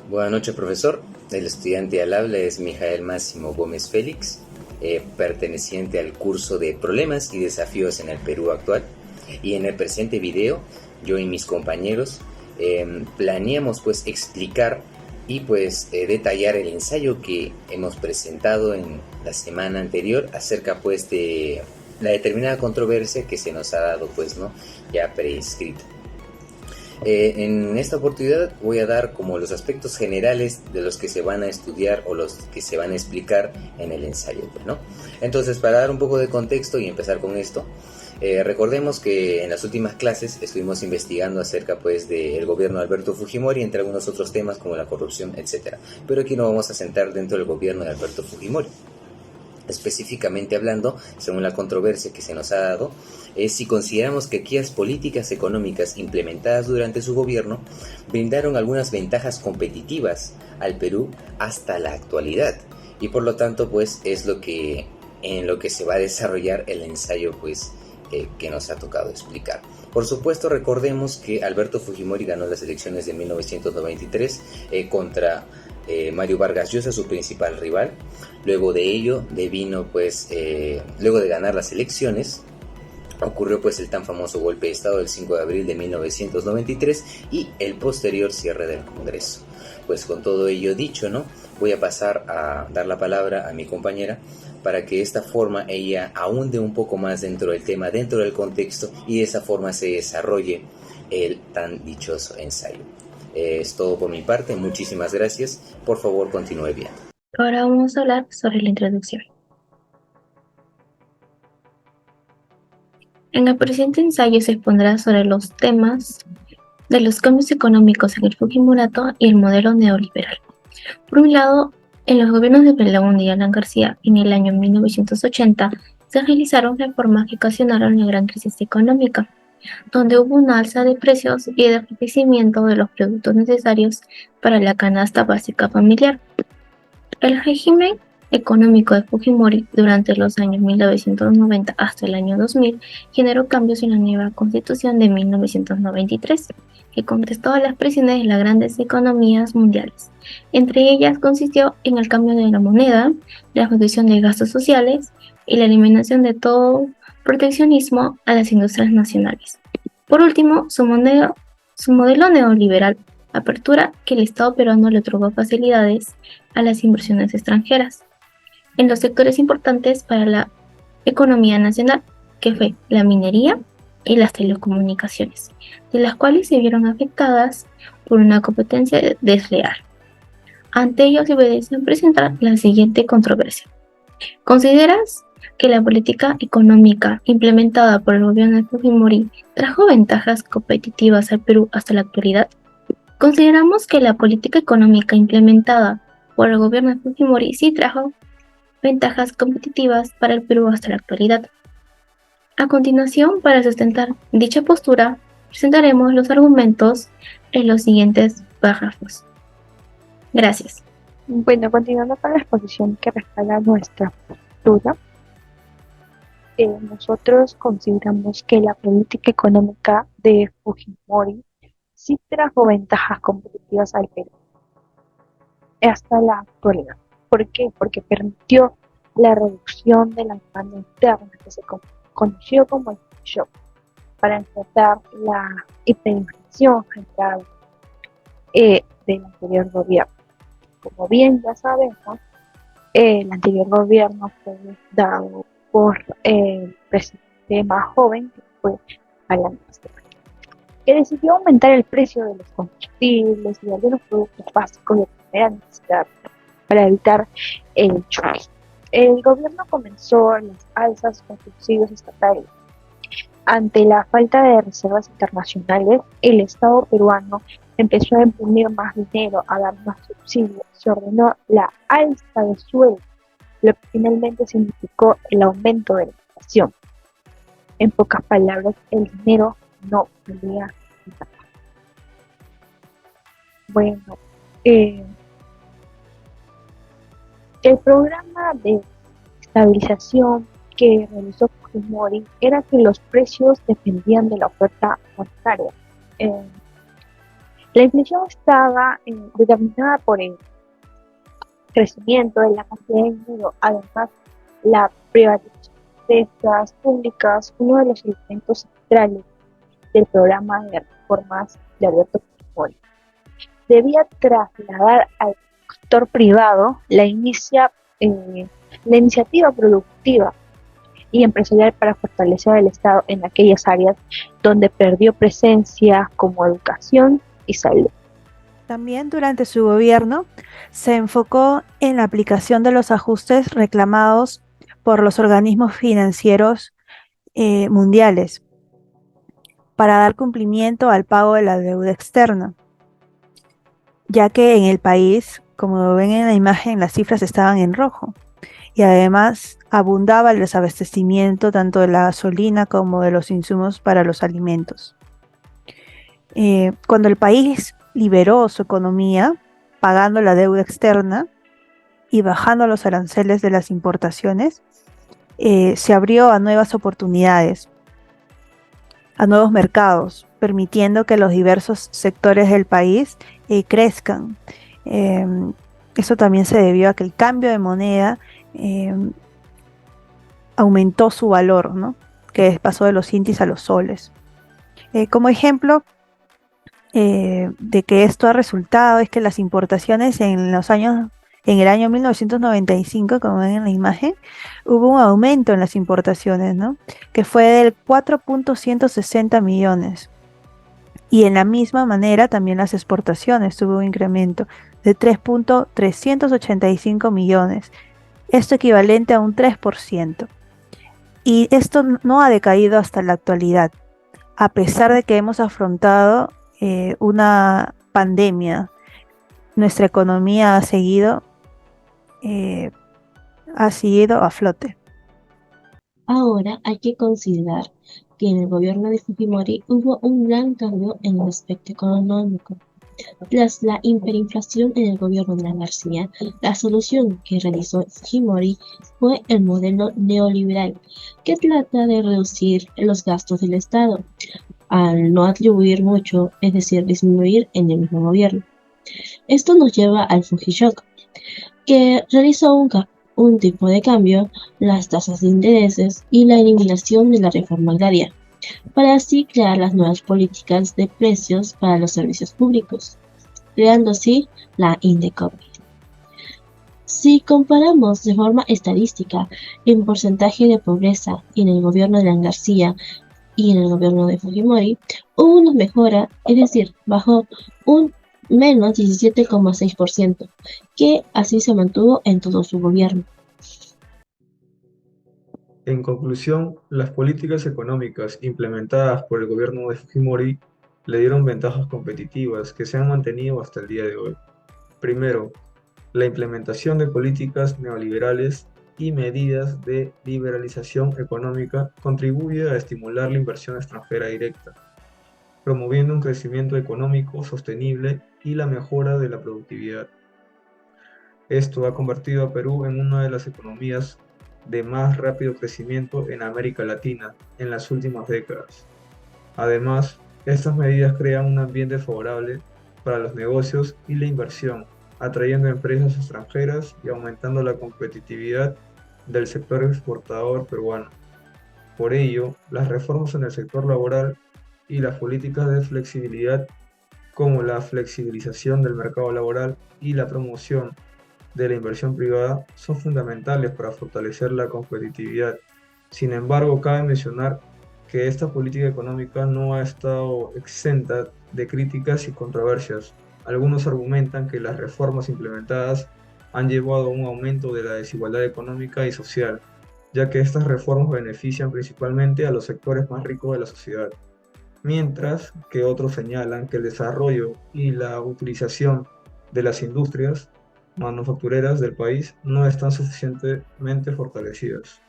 Buenas noches, profesor. El estudiante al habla es Mijael Máximo Gómez Félix, perteneciente al curso de Problemas y Desafíos en el Perú actual. Y en el presente video, yo y mis compañeros planeamos pues explicar y detallar el ensayo que hemos presentado en la semana anterior acerca pues de la determinada controversia que se nos ha dado pues, ¿no?, ya prescrita. En esta oportunidad voy a dar como los aspectos generales de los que se van a estudiar o los que se van a explicar en el ensayo, ¿no? Entonces, para dar un poco de contexto y empezar con esto, recordemos que en las últimas clases estuvimos investigando acerca pues del gobierno de Alberto Fujimori, entre algunos otros temas como la corrupción, etcétera. Pero aquí nos vamos a centrar dentro del gobierno de Alberto Fujimori. Específicamente hablando, según la controversia que se nos ha dado, es si consideramos que aquellas políticas económicas implementadas durante su gobierno brindaron algunas ventajas competitivas al Perú hasta la actualidad. Y por lo tanto, pues es en lo que se va a desarrollar el ensayo que nos ha tocado explicar. Por supuesto, recordemos que Alberto Fujimori ganó las elecciones de 1993 contra Mario Vargas Llosa, su principal rival. Luego de ello, luego de ganar las elecciones, ocurrió pues el tan famoso golpe de Estado del 5 de abril de 1993 y el posterior cierre del Congreso. Pues con todo ello dicho, ¿no?, voy a pasar a dar la palabra a mi compañera para que de esta forma ella ahonde un poco más dentro del tema, dentro del contexto, y de esa forma se desarrolle el tan dichoso ensayo. Es todo por mi parte, muchísimas gracias. Por favor, continúe bien. Ahora vamos a hablar sobre la introducción. En el presente ensayo se expondrá sobre los temas de los cambios económicos en el Fujimorato y el modelo neoliberal. Por un lado, en los gobiernos de Belaúnde y Alan García, en el año 1980, se realizaron reformas que ocasionaron la gran crisis económica, donde hubo una alza de precios y de enriquecimiento de los productos necesarios para la canasta básica familiar. El régimen económico de Fujimori durante los años 1990 hasta el año 2000 generó cambios en la nueva constitución de 1993, que contestó a las presiones de las grandes economías mundiales. Entre ellas consistió en el cambio de la moneda, la reducción de gastos sociales y la eliminación de todo proteccionismo a las industrias nacionales. Por último, su modelo neoliberal apertura que el Estado peruano le otorgó facilidades a las inversiones extranjeras en los sectores importantes para la economía nacional, que fue la minería y las telecomunicaciones, de las cuales se vieron afectadas por una competencia desleal. Ante ello se obedecen presentar la siguiente controversia. ¿Consideras que la política económica implementada por el gobierno de Fujimori trajo ventajas competitivas al Perú hasta la actualidad? Consideramos que la política económica implementada por el gobierno de Fujimori sí trajo ventajas competitivas para el Perú hasta la actualidad. A continuación, para sustentar dicha postura, presentaremos los argumentos en los siguientes párrafos. Gracias. Bueno, continuando con la exposición que respalda nuestra postura, nosotros consideramos que la política económica de Fujimori sí trajo ventajas competitivas al Perú hasta la actualidad. ¿Por qué? Porque permitió la reducción de la demanda interna, que se conoció como el shock, para enfrentar la hiperinflación general del anterior gobierno. Como bien ya sabemos, el anterior gobierno fue dado por el presidente más joven, que fue Alan García, que decidió aumentar el precio de los combustibles y de algunos productos básicos de primera necesidad para evitar el choque. El gobierno comenzó las alzas con subsidios estatales. Ante la falta de reservas internacionales, el Estado peruano empezó a imprimir más dinero, a dar más subsidios. Se ordenó la alza de sueldos, lo que finalmente significó el aumento de la inflación. En pocas palabras, el dinero no valía nada. Bueno, el programa de estabilización que realizó Fujimori era que los precios dependían de la oferta monetaria. La inflación estaba determinada por el crecimiento de la cantidad de dinero. Además, la privatización de estas públicas, uno de los elementos centrales del programa de reformas de Alberto Fujimori, debía trasladar al sector privado la iniciativa productiva y empresarial para fortalecer el Estado en aquellas áreas donde perdió presencia como educación y salud. También durante su gobierno se enfocó en la aplicación de los ajustes reclamados por los organismos financieros mundiales para dar cumplimiento al pago de la deuda externa, ya que en el país, como ven en la imagen, las cifras estaban en rojo y además abundaba el desabastecimiento tanto de la gasolina como de los insumos para los alimentos. Cuando el país liberó su economía, pagando la deuda externa y bajando los aranceles de las importaciones, se abrió a nuevas oportunidades, a nuevos mercados, permitiendo que los diversos sectores del país crezcan. Eso también se debió a que el cambio de moneda aumentó su valor, ¿no? Que pasó de los intis a los soles. Como ejemplo de que esto ha resultado es que las importaciones en el año 1995, como ven en la imagen, hubo un aumento en las importaciones, ¿no? Que fue del 4.160 millones. Y en la misma manera también las exportaciones tuvo un incremento de 3.385 millones. Esto equivalente a un 3%. Y esto no ha decaído hasta la actualidad, a pesar de que hemos afrontado una pandemia. Nuestra economía ha seguido a flote. Ahora hay que considerar que en el gobierno de Fujimori hubo un gran cambio en el aspecto económico. Tras la hiperinflación en el gobierno de la García, la solución que realizó Fujimori fue el modelo neoliberal, que trata de reducir los gastos del Estado, al no atribuir mucho, es decir, disminuir en el mismo gobierno. Esto nos lleva al Fujishock, que realizó un tipo de cambio, las tasas de intereses y la eliminación de la reforma agraria, para así crear las nuevas políticas de precios para los servicios públicos, creando así la Indecopi. Si comparamos de forma estadística el porcentaje de pobreza en el gobierno de Alan García y en el gobierno de Fujimori, hubo una mejora, es decir, bajó un menos 17,6%, que así se mantuvo en todo su gobierno. En conclusión, las políticas económicas implementadas por el gobierno de Fujimori le dieron ventajas competitivas que se han mantenido hasta el día de hoy. Primero, la implementación de políticas neoliberales y medidas de liberalización económica contribuye a estimular la inversión extranjera directa, promoviendo un crecimiento económico sostenible y la mejora de la productividad. Esto ha convertido a Perú en una de las economías de más rápido crecimiento en América Latina en las últimas décadas. Además, estas medidas crean un ambiente favorable para los negocios y la inversión, atrayendo empresas extranjeras y aumentando la competitividad del sector exportador peruano. Por ello, las reformas en el sector laboral y las políticas de flexibilidad, como la flexibilización del mercado laboral y la promoción de la inversión privada, son fundamentales para fortalecer la competitividad. Sin embargo, cabe mencionar que esta política económica no ha estado exenta de críticas y controversias. Algunos argumentan que las reformas implementadas han llevado a un aumento de la desigualdad económica y social, ya que estas reformas benefician principalmente a los sectores más ricos de la sociedad, mientras que otros señalan que el desarrollo y la utilización de las industrias manufactureras del país no están suficientemente fortalecidas.